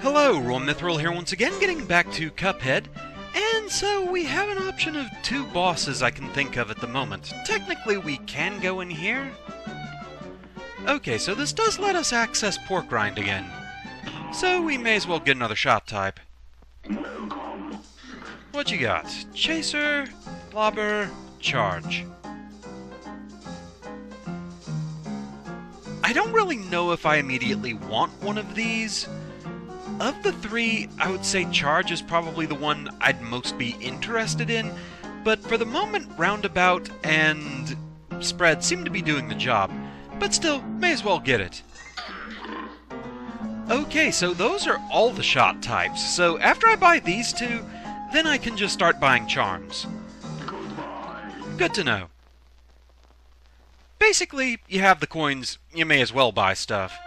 Hello, Mithril here once again, getting back to Cuphead. And so we have an option of two bosses I can think of at the moment. Technically, we can go in here. Okay, so this does let us access pork rind again. So we may as well get another shot type. What you got? Chaser, Lobber, Charge. I don't really know if I immediately want one of these. Of the three, I would say Charge is probably the one I'd most be interested in, but for the moment, Roundabout and Spread seem to be doing the job, but still, may as well get it. Okay, so those are all the shot types, so after I buy these two, then I can just start buying charms. Good to know. Basically, you have the coins, you may as well buy stuff.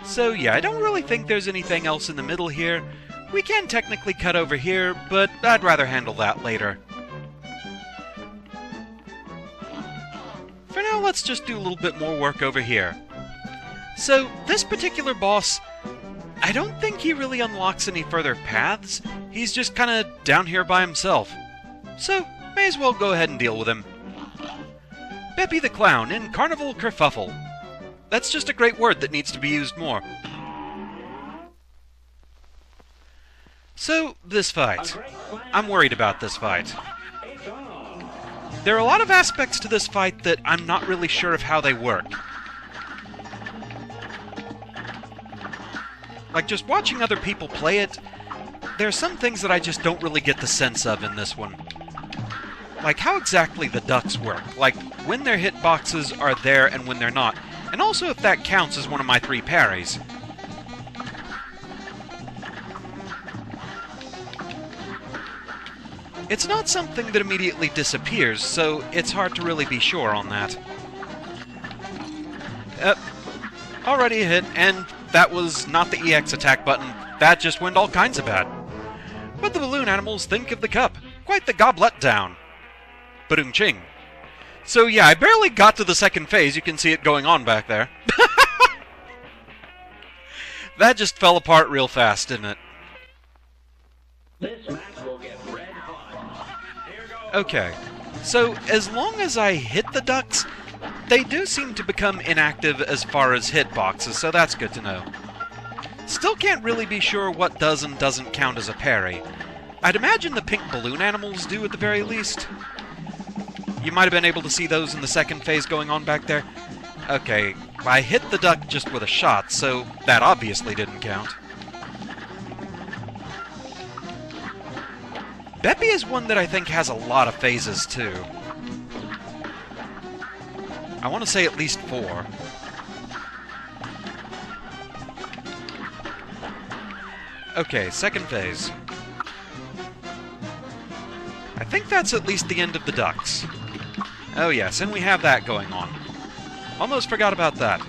So yeah, I don't really think there's anything else in the middle here. We can technically cut over here, but I'd rather handle that later. For now, let's just do a little bit more work over here. So, this particular boss, I don't think he really unlocks any further paths. He's just kinda down here by himself. So, may as well go ahead and deal with him. Beppi the Clown in Carnival Kerfuffle. That's just a great word that needs to be used more. So, this fight. I'm worried about this fight. There are a lot of aspects to this fight that I'm not really sure of how they work. Like, just watching other people play it, there are some things that I just don't really get the sense of in this one. Like how exactly the ducks work, like when their hitboxes are there and when they're not. And also if that counts as one of my 3 parries. It's not something that immediately disappears, so it's hard to really be sure on that. Already a hit, and that was not the EX attack button. That just went all kinds of bad. But the balloon animals think of the cup. Quite the goblet down. Ba-doom-ching. So yeah, I barely got to the second phase. You can see it going on back there. That just fell apart real fast, didn't it? This match will get red hot. Here goes. Okay, so as long as I hit the ducks, they do seem to become inactive as far as hitboxes, so that's good to know. Still can't really be sure what does and doesn't count as a parry. I'd imagine the pink balloon animals do at the very least. You might have been able to see those in the second phase going on back there. Okay, I hit the duck just with a shot, so that obviously didn't count. Beppi is one that I think has a lot of phases, too. I want to say at least 4. Okay, second phase. I think that's at least the end of the ducks. Oh yes, and we have that going on. Almost forgot about that.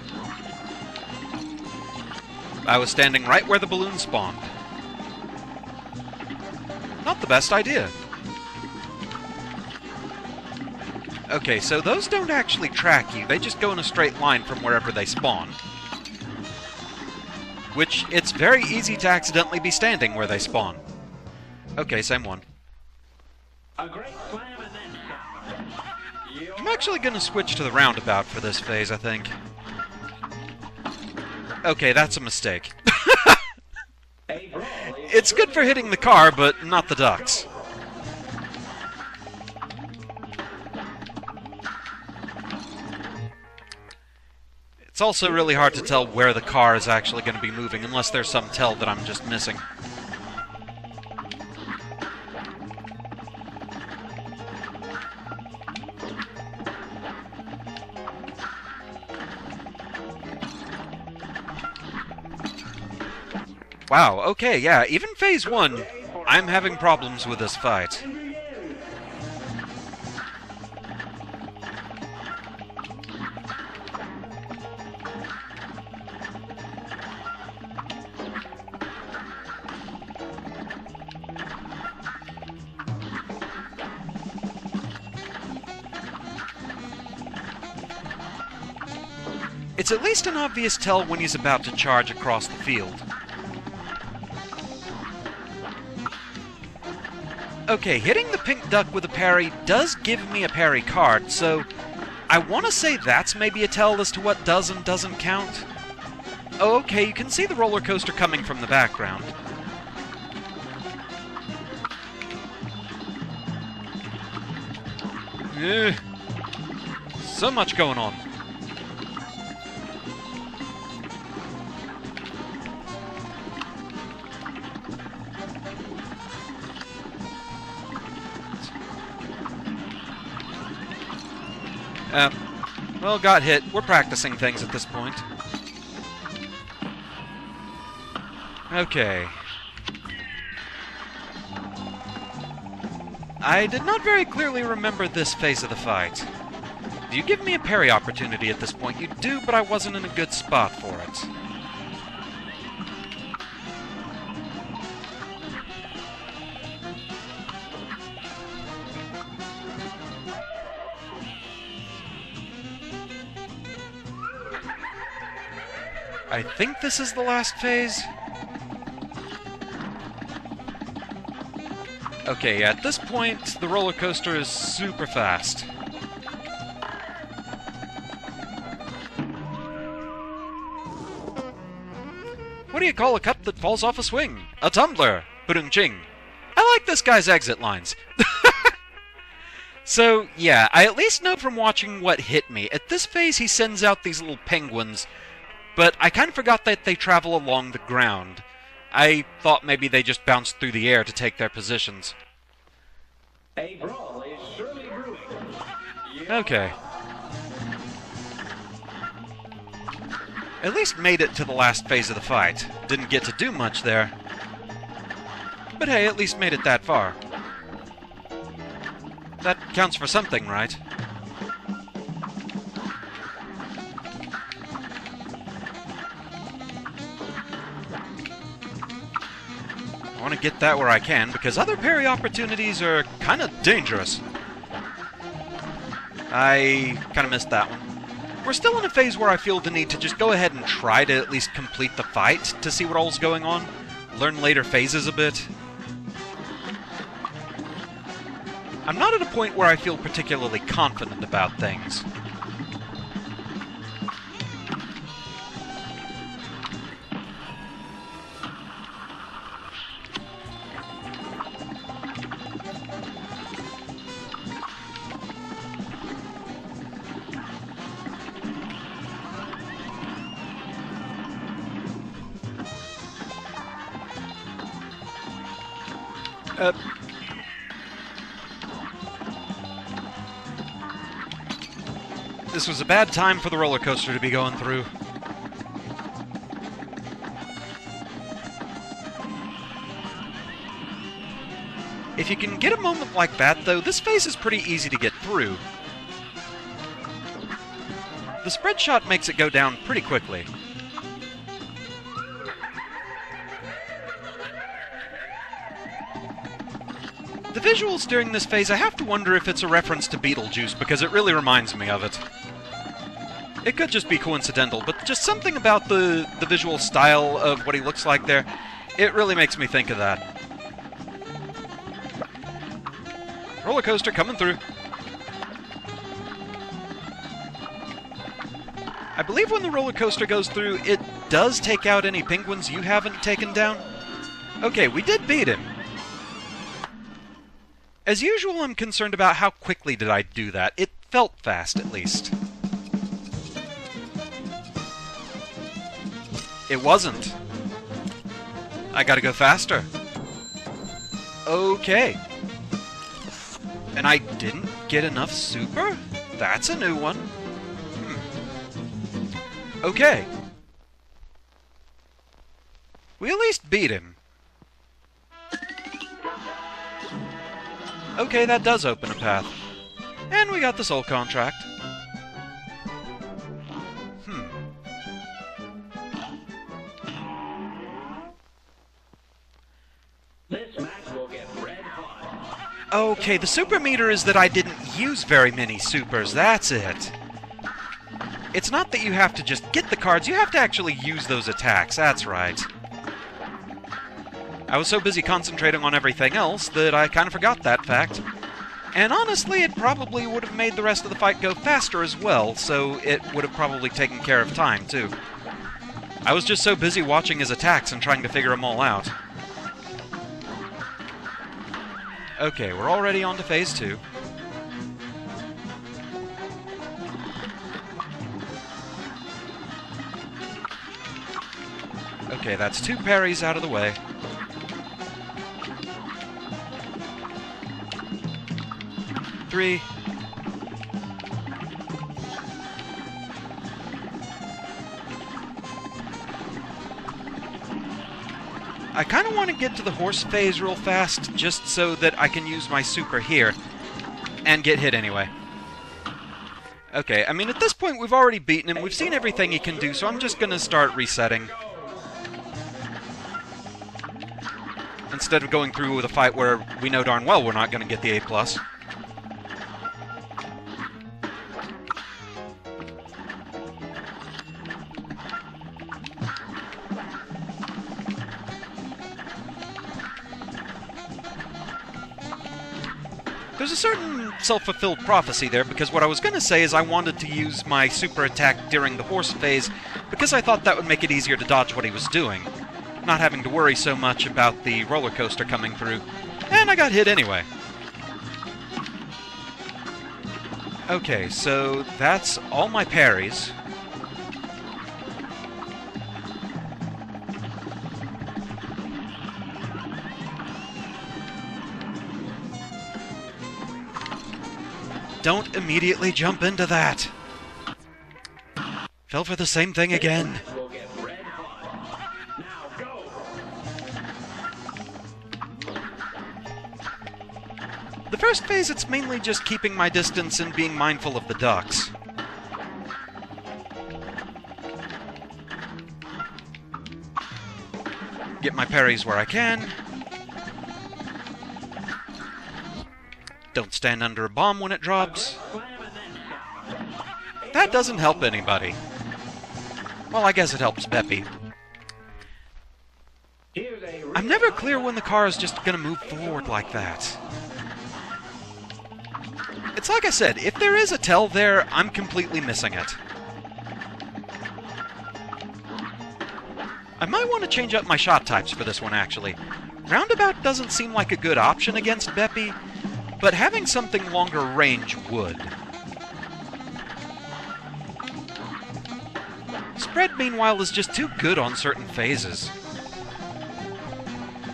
I was standing right where the balloon spawned. Not the best idea. Okay, so those don't actually track you, they just go in a straight line from wherever they spawn. Which, it's very easy to accidentally be standing where they spawn. Okay, same one. A great slam and then stop. I'm actually going to switch to the roundabout for this phase, I think. Okay, that's a mistake. It's good for hitting the car, but not the ducks. It's also really hard to tell where the car is actually going to be moving, unless there's some tell that I'm just missing. Wow, okay, yeah, even phase 1, I'm having problems with this fight. It's at least an obvious tell when he's about to charge across the field. Okay, hitting the pink duck with a parry does give me a parry card, so I want to say that's maybe a tell as to what does and doesn't count. Oh, okay, you can see the roller coaster coming from the background. Ugh. So much going on. Well, got hit. We're practicing things at this point. Okay. I did not very clearly remember this phase of the fight. Do you give me a parry opportunity at this point? You do, but I wasn't in a good spot for it. I think this is the last phase. Okay, at this point, the roller coaster is super fast. What do you call a cup that falls off a swing? A tumbler! Ba-dung-ching. I like this guy's exit lines. So, yeah, I at least know from watching what hit me. At this phase, he sends out these little penguins, but I kind of forgot that they travel along the ground. I thought maybe they just bounced through the air to take their positions. A brawl is surely brewing. Okay. At least made it to the last phase of the fight. Didn't get to do much there. But hey, at least made it that far. That counts for something, right? I want to get that where I can, because other parry opportunities are kind of dangerous. I kind of missed that one. We're still in a phase where I feel the need to just go ahead and try to at least complete the fight to see what all's going on. Learn later phases a bit. I'm not at a point where I feel particularly confident about things. This was a bad time for the roller coaster to be going through. If you can get a moment like that, though, this phase is pretty easy to get through. The spread shot makes it go down pretty quickly. The visuals during this phase, I have to wonder if it's a reference to Beetlejuice, because it really reminds me of it. It could just be coincidental, but just something about the visual style of what he looks like there, it really makes me think of that. Roller coaster coming through. I believe when the roller coaster goes through, it does take out any penguins you haven't taken down. Okay, we did beat him. As usual, I'm concerned about how quickly did I do that. It felt fast, at least. It wasn't. I gotta go faster. Okay. And I didn't get enough super? That's a new one. Okay. We at least beat him. Okay, that does open a path. And we got the soul contract. This match will get red hot. Okay, the super meter is that I didn't use very many supers, that's it. It's not that you have to just get the cards, you have to actually use those attacks, that's right. I was so busy concentrating on everything else that I kind of forgot that fact. And honestly, it probably would have made the rest of the fight go faster as well, so it would have probably taken care of time, too. I was just so busy watching his attacks and trying to figure them all out. Okay, we're already on to Phase 2. Okay, that's 2 parries out of the way. Three. I kind of want to get to the horse phase real fast, just so that I can use my super here, and get hit anyway. Okay, I mean, at this point we've already beaten him, we've seen everything he can do, so I'm just gonna start resetting. Instead of going through with a fight where we know darn well we're not gonna get the A+. There's a certain self-fulfilled prophecy there, because what I was going to say is I wanted to use my super attack during the horse phase, because I thought that would make it easier to dodge what he was doing, not having to worry so much about the roller coaster coming through. And I got hit anyway. Okay, so that's all my parries. Don't immediately jump into that. Fell for the same thing again. The first phase, it's mainly just keeping my distance and being mindful of the ducks. Get my parries where I can. Don't stand under a bomb when it drops. That doesn't help anybody. Well, I guess it helps Beppi. I'm never clear when the car is just gonna move forward like that. It's like I said, if there is a tell there, I'm completely missing it. I might want to change up my shot types for this one, actually. Roundabout doesn't seem like a good option against Beppi, but having something longer range would. Spread, meanwhile, is just too good on certain phases.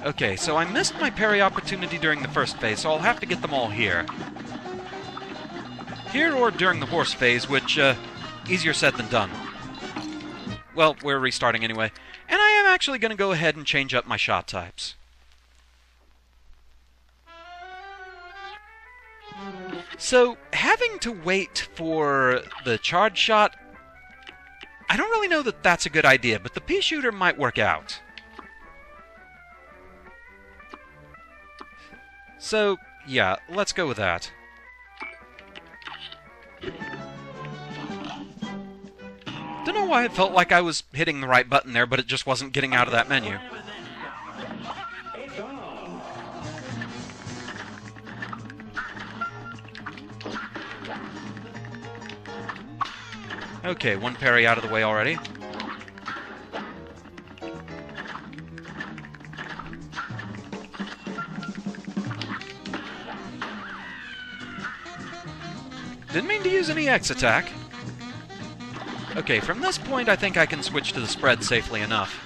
Okay, so I missed my parry opportunity during the first phase, so I'll have to get them all here. Here or during the horse phase, which, easier said than done. Well, we're restarting anyway, and I am actually going to go ahead and change up my shot types. So, having to wait for the charge shot, I don't really know that that's a good idea, but the pea shooter might work out. So, yeah, let's go with that. Don't know why it felt like I was hitting the right button there, but it just wasn't getting out of that menu. Okay, one parry out of the way already. Didn't mean to use any X attack. Okay, from this point I think I can switch to the spread safely enough.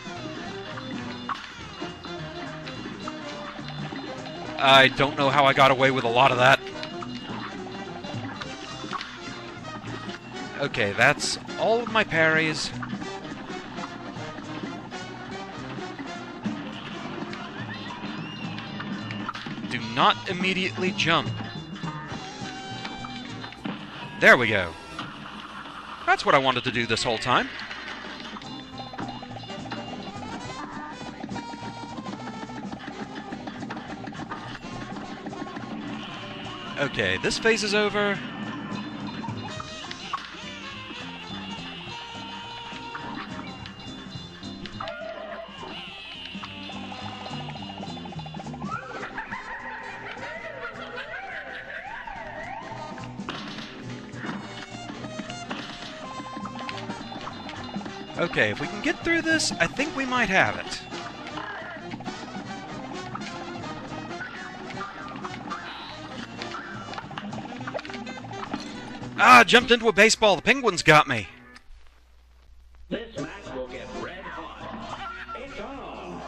I don't know how I got away with a lot of that. Okay, that's all of my parries. Do not immediately jump. There we go. That's what I wanted to do this whole time. Okay, this phase is over. Okay, if we can get through this, I think we might have it. Ah, jumped into a baseball. The penguins got me. This match will get red hot. It's on.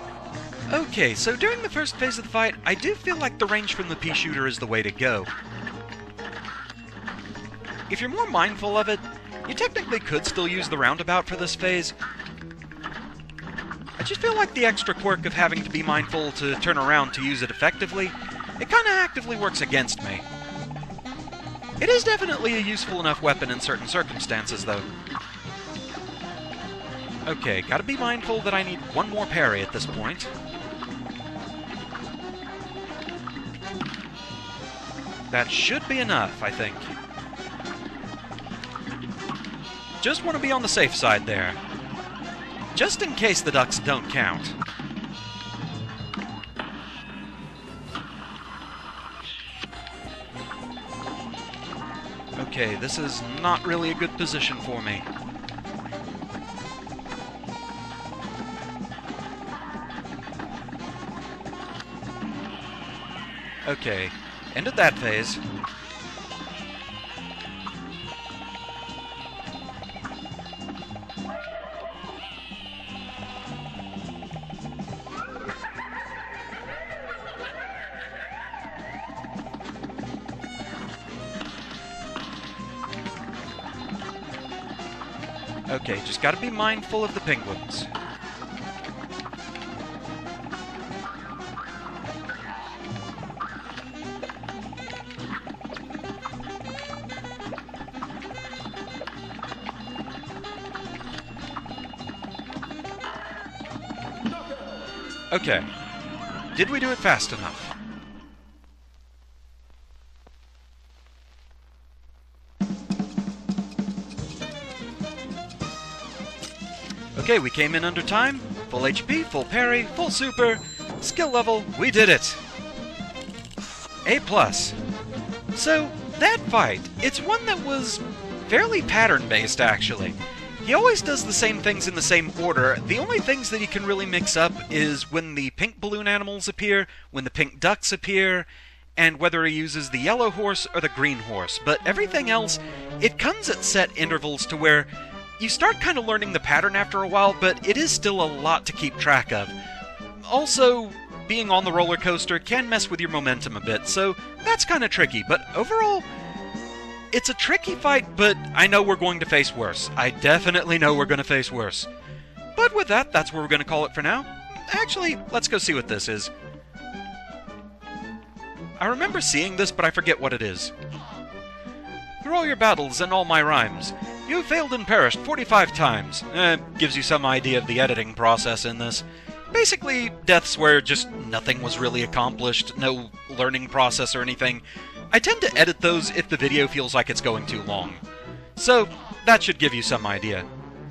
Okay, so during the first phase of the fight, I do feel like the range from the pea shooter is the way to go. If you're more mindful of it, you technically could still use the roundabout for this phase. I just feel like the extra quirk of having to be mindful to turn around to use it effectively, it kinda actively works against me. It is definitely a useful enough weapon in certain circumstances, though. Okay, gotta be mindful that I need one more parry at this point. That should be enough, I think. Just want to be on the safe side there. Just in case the ducks don't count. Okay, this is not really a good position for me. Okay, ended that phase. Okay, just gotta be mindful of the penguins. Okay. Did we do it fast enough? Okay, we came in under time. Full HP, full parry, full super. Skill level, we did it! A+. So, that fight, it's one that was fairly pattern-based, actually. He always does the same things in the same order. The only things that he can really mix up is when the pink balloon animals appear, when the pink ducks appear, and whether he uses the yellow horse or the green horse. But everything else, it comes at set intervals to where you start kind of learning the pattern after a while, but it is still a lot to keep track of. Also, being on the roller coaster can mess with your momentum a bit, so that's kind of tricky. But overall, it's a tricky fight, but I know we're going to face worse. I definitely know we're going to face worse. But with that, that's where we're going to call it for now. Actually, let's go see what this is. I remember seeing this, but I forget what it is. Through all your battles and all my rhymes, you failed and perished 45 times. Gives you some idea of the editing process in this. Basically, deaths where just nothing was really accomplished, no learning process or anything. I tend to edit those if the video feels like it's going too long. So, that should give you some idea.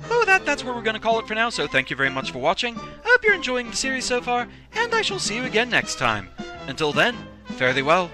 But with that, that's where we're going to call it for now, so thank you very much for watching. I hope you're enjoying the series so far, and I shall see you again next time. Until then, fare thee well.